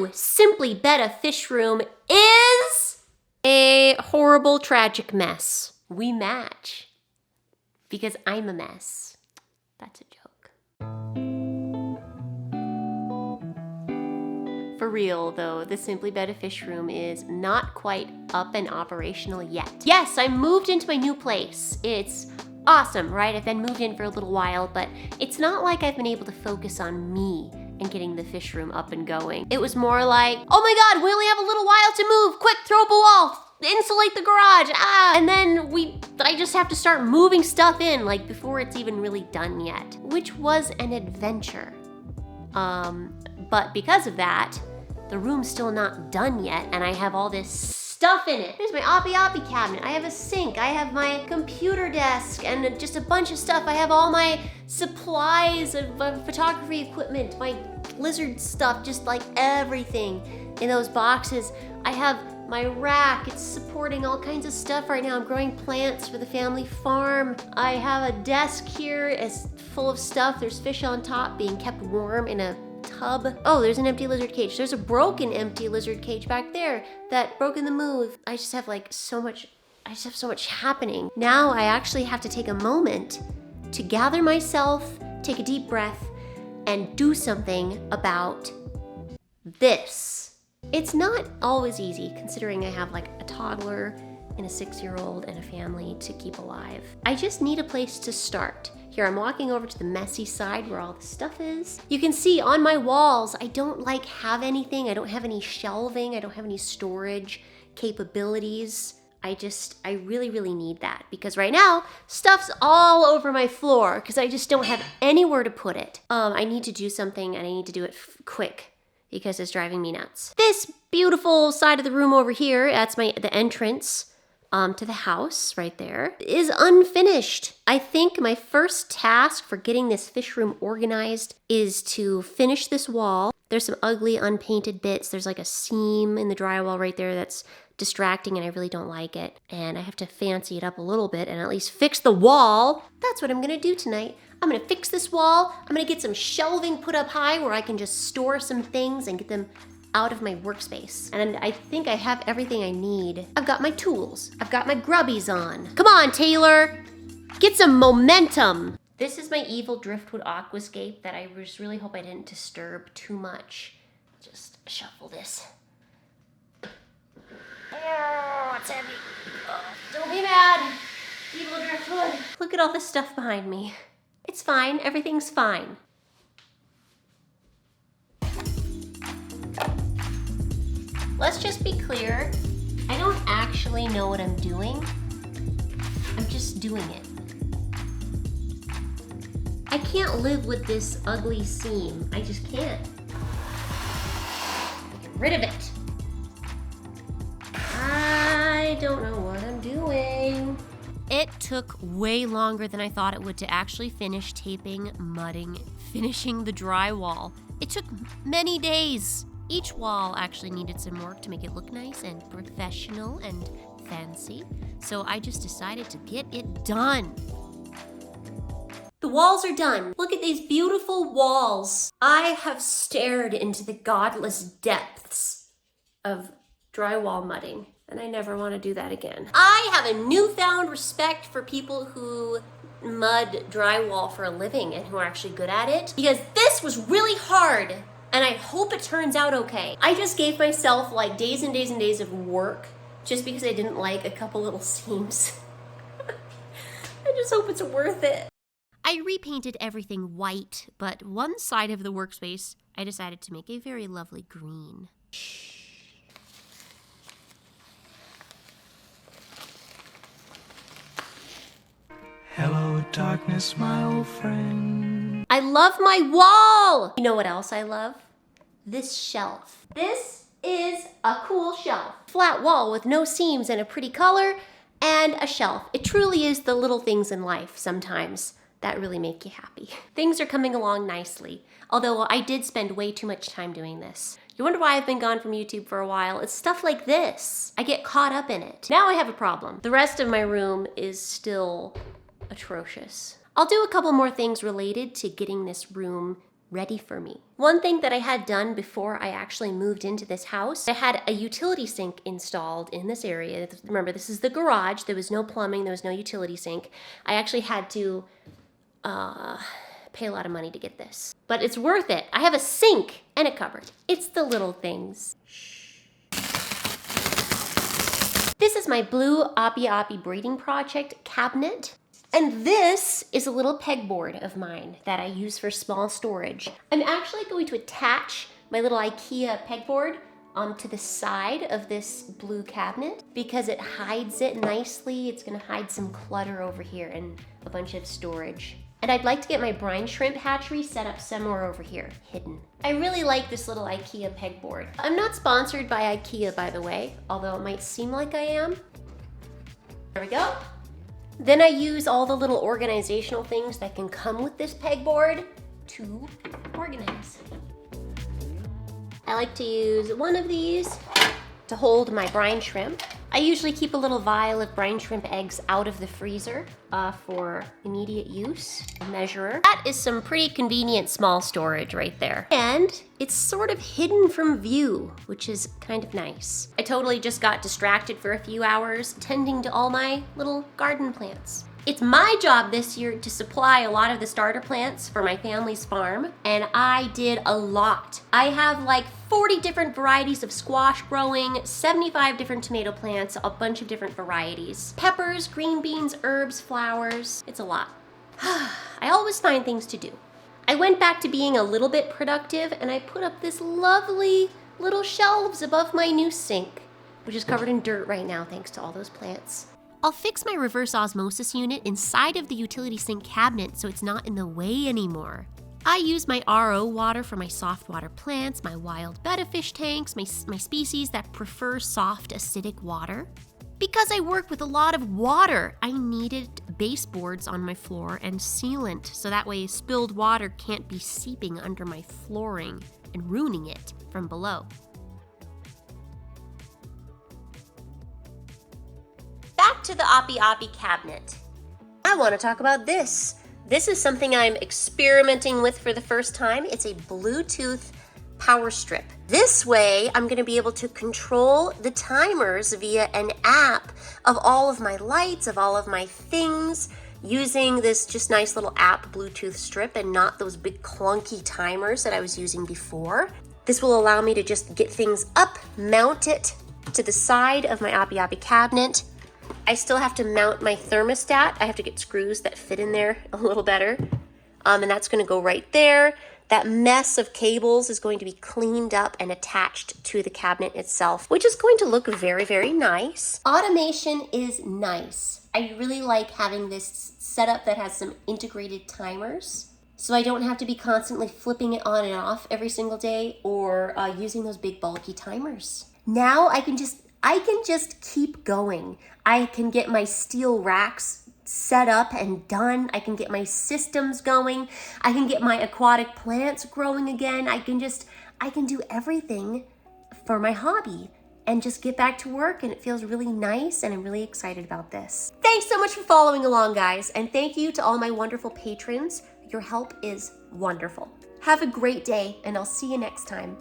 new Simply Betta fish room is a horrible, tragic mess. We match. Because I'm a mess. That's a joke. For real though, the Simply Betta fish room is not quite up and operational yet. Yes, I moved into my new place. It's awesome, right? I've been moved in for a little while, but it's not like I've been able to focus on me and getting the fish room up and going. It was more like, oh my God, we only have a little while to move. Quick, throw up a wall, insulate the garage. And then I just have to start moving stuff in like before it's even really done yet, which was an adventure. But because of that, the room's still not done yet, and I have all this stuff in it. There's my Oppie cabinet. I have a sink. I have my computer desk and just a bunch of stuff. I have all my supplies of photography equipment, my lizard stuff, just like everything in those boxes. I have my rack. It's supporting all kinds of stuff right now. I'm growing plants for the family farm. I have a desk here. It's full of stuff. There's fish on top being kept warm in a tub. Oh, there's an empty lizard cage. There's a broken empty lizard cage back there that broke in the move. I just have so much happening. Now I actually have to take a moment to gather myself, take a deep breath, and do something about this. It's not always easy considering I have like a toddler and a 6-year-old and a family to keep alive. I just need a place to start. Here, I'm walking over to the messy side where all the stuff is. You can see on my walls, I don't have anything. I don't have any shelving. I don't have any storage capabilities. I really, really need that because right now, stuff's all over my floor because I just don't have anywhere to put it. I need to do something and I need to do it quick because it's driving me nuts. This beautiful side of the room over here, that's the entrance to the house right there, is unfinished. I think my first task for getting this fish room organized is to finish this wall. There's some ugly unpainted bits. There's like a seam in the drywall right there that's distracting and I really don't like it. And I have to fancy it up a little bit and at least fix the wall. That's what I'm gonna do tonight. I'm gonna fix this wall. I'm gonna get some shelving put up high where I can just store some things and get them out of my workspace. And I think I have everything I need. I've got my tools. I've got my grubbies on. Come on, Taylor. Get some momentum. This is my evil driftwood aquascape that I just really hope I didn't disturb too much. Just shuffle this. Oh, it's heavy. Oh, don't be mad, evil driftwood. Look at all this stuff behind me. It's fine, everything's fine. Let's just be clear, I don't actually know what I'm doing. I'm just doing it. I can't live with this ugly seam. I just can't. Get rid of it. I don't know what I'm doing. It took way longer than I thought it would to actually finish taping, mudding, finishing the drywall. It took many days. Each wall actually needed some work to make it look nice and professional and fancy, so I just decided to get it done. The walls are done. Look at these beautiful walls. I have stared into the godless depths of drywall mudding, and I never want to do that again. I have a newfound respect for people who mud drywall for a living and who are actually good at it, because this was really hard. And I hope it turns out okay. I just gave myself like days and days and days of work just because I didn't like a couple little seams. I just hope it's worth it. I repainted everything white, but one side of the workspace I decided to make a very lovely green. Hello, darkness, my old friend. I love my wall! You know what else I love? This shelf. This is a cool shelf. Flat wall with no seams and a pretty color, and a shelf. It truly is the little things in life sometimes that really make you happy. Things are coming along nicely, although I did spend way too much time doing this. You wonder why I've been gone from YouTube for a while? It's stuff like this. I get caught up in it. Now I have a problem. The rest of my room is still atrocious. I'll do a couple more things related to getting this room ready for me. One thing that I had done before I actually moved into this house, I had a utility sink installed in this area. Remember, this is the garage. There was no plumbing, there was no utility sink. I actually had to pay a lot of money to get this. But it's worth it. I have a sink and a cupboard. It's the little things. This is my blue Oppie Oppie Breeding Project cabinet. And this is a little pegboard of mine that I use for small storage. I'm actually going to attach my little IKEA pegboard onto the side of this blue cabinet because it hides it nicely. It's gonna hide some clutter over here and a bunch of storage. And I'd like to get my brine shrimp hatchery set up somewhere over here, hidden. I really like this little IKEA pegboard. I'm not sponsored by IKEA, by the way, although it might seem like I am. There we go. Then I use all the little organizational things that can come with this pegboard to organize. I like to use one of these to hold my brine shrimp. I usually keep a little vial of brine shrimp eggs out of the freezer for immediate use. A measurer. That is some pretty convenient small storage right there. And it's sort of hidden from view, which is kind of nice. I totally just got distracted for a few hours tending to all my little garden plants. It's my job this year to supply a lot of the starter plants for my family's farm, and I did a lot. I have like 40 different varieties of squash growing, 75 different tomato plants, a bunch of different varieties. Peppers, green beans, herbs, flowers. It's a lot. I always find things to do. I went back to being a little bit productive, and I put up this lovely little shelves above my new sink, which is covered in dirt right now thanks to all those plants. I'll fix my reverse osmosis unit inside of the utility sink cabinet so it's not in the way anymore. I use my RO water for my soft water plants, my wild betta fish tanks, my species that prefer soft acidic water. Because I work with a lot of water, I needed baseboards on my floor and sealant so that way spilled water can't be seeping under my flooring and ruining it from below. Back to the Oppie Oppie cabinet. I want to talk about this. This is something I'm experimenting with for the first time. It's a Bluetooth power strip. This way, I'm going to be able to control the timers via an app of all of my lights, of all of my things, using this just nice little app Bluetooth strip and not those big clunky timers that I was using before. This will allow me to just get things up, mount it to the side of my Oppie Oppie cabinet. I still have to mount my thermostat. I have to get screws that fit in there a little better. And that's going to go right there. That mess of cables is going to be cleaned up and attached to the cabinet itself, which is going to look very, very nice. Automation is nice. I really like having this setup that has some integrated timers, so I don't have to be constantly flipping it on and off every single day or using those big bulky timers. Now I can just keep going. I can get my steel racks set up and done. I can get my systems going. I can get my aquatic plants growing again. I can do everything for my hobby and just get back to work, and it feels really nice, and I'm really excited about this. Thanks so much for following along, guys, and thank you to all my wonderful patrons. Your help is wonderful. Have a great day, and I'll see you next time.